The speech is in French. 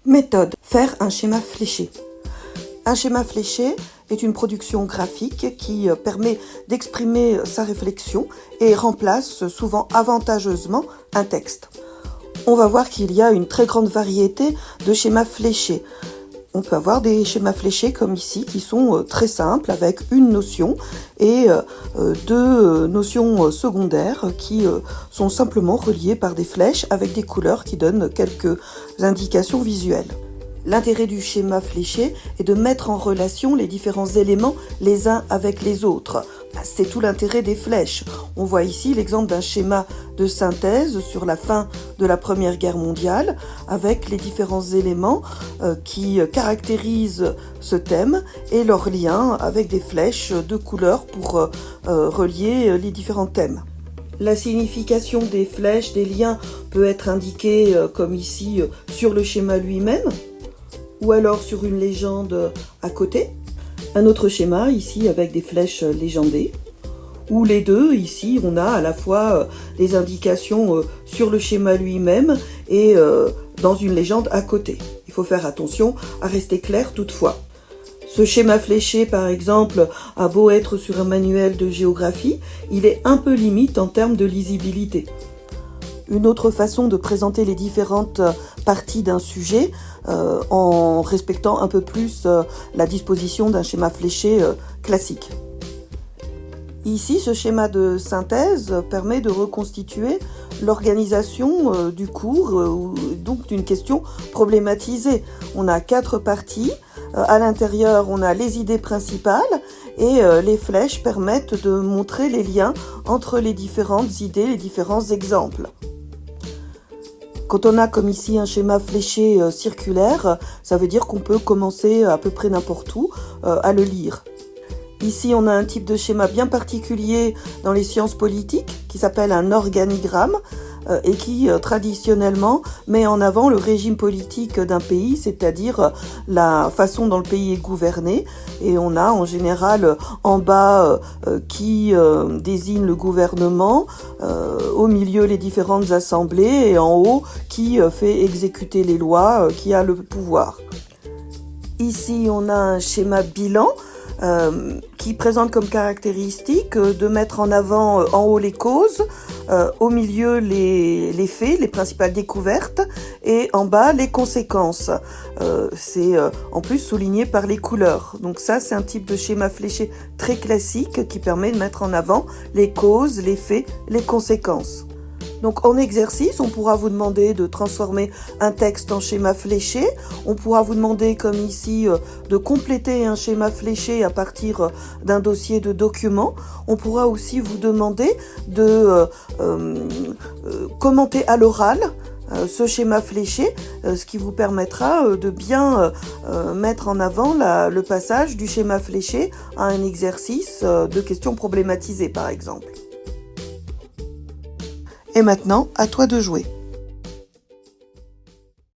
Méthode: faire un schéma fléché. Un schéma fléché est une production graphique qui permet d'exprimer sa réflexion et remplace souvent avantageusement un texte. On va voir qu'il y a une très grande variété de schémas fléchés. On peut avoir des schémas fléchés comme ici qui sont très simples avec une notion et deux notions secondaires qui sont simplement reliées par des flèches avec des couleurs qui donnent quelques indications visuelles. L'intérêt du schéma fléché est de mettre en relation les différents éléments les uns avec les autres. C'est tout l'intérêt des flèches. On voit ici l'exemple d'un schéma de synthèse sur la fin de la Première Guerre mondiale avec les différents éléments qui caractérisent ce thème et leurs liens avec des flèches de couleurs pour relier les différents thèmes. La signification des flèches, des liens peut être indiquée comme ici sur le schéma lui-même ou alors sur une légende à côté. Un autre schéma ici avec des flèches légendées. Ou les deux, ici on a à la fois des indications sur le schéma lui-même et dans une légende à côté. Il faut faire attention à rester clair toutefois. Ce schéma fléché par exemple a beau être sur un manuel de géographie, il est un peu limite en termes de lisibilité. Une autre façon de présenter les différentes parties d'un sujet en respectant un peu plus la disposition d'un schéma fléché classique. Ici, ce schéma de synthèse permet de reconstituer l'organisation du cours, donc d'une question problématisée. On a 4 parties. À l'intérieur, on a les idées principales et les flèches permettent de montrer les liens entre les différentes idées, les différents exemples. Quand on a comme ici un schéma fléché circulaire, ça veut dire qu'on peut commencer à peu près n'importe où à le lire. Ici, on a un type de schéma bien particulier dans les sciences politiques qui s'appelle un organigramme et qui traditionnellement met en avant le régime politique d'un pays, c'est-à-dire la façon dont le pays est gouverné. Et on a en général en bas qui désigne le gouvernement, au milieu les différentes assemblées et en haut qui fait exécuter les lois, qui a le pouvoir. Ici, on a un schéma bilan qui présente comme caractéristique de mettre en avant en haut les causes, au milieu les faits, les principales découvertes et en bas les conséquences. C'est en plus souligné par les couleurs. Donc ça, c'est un type de schéma fléché très classique qui permet de mettre en avant les causes, les faits, les conséquences. Donc en exercice, on pourra vous demander de transformer un texte en schéma fléché. On pourra vous demander, comme ici, de compléter un schéma fléché à partir d'un dossier de documents. On pourra aussi vous demander de commenter à l'oral ce schéma fléché, ce qui vous permettra de bien mettre en avant le passage du schéma fléché à un exercice de questions problématisées, par exemple. Et maintenant, à toi de jouer.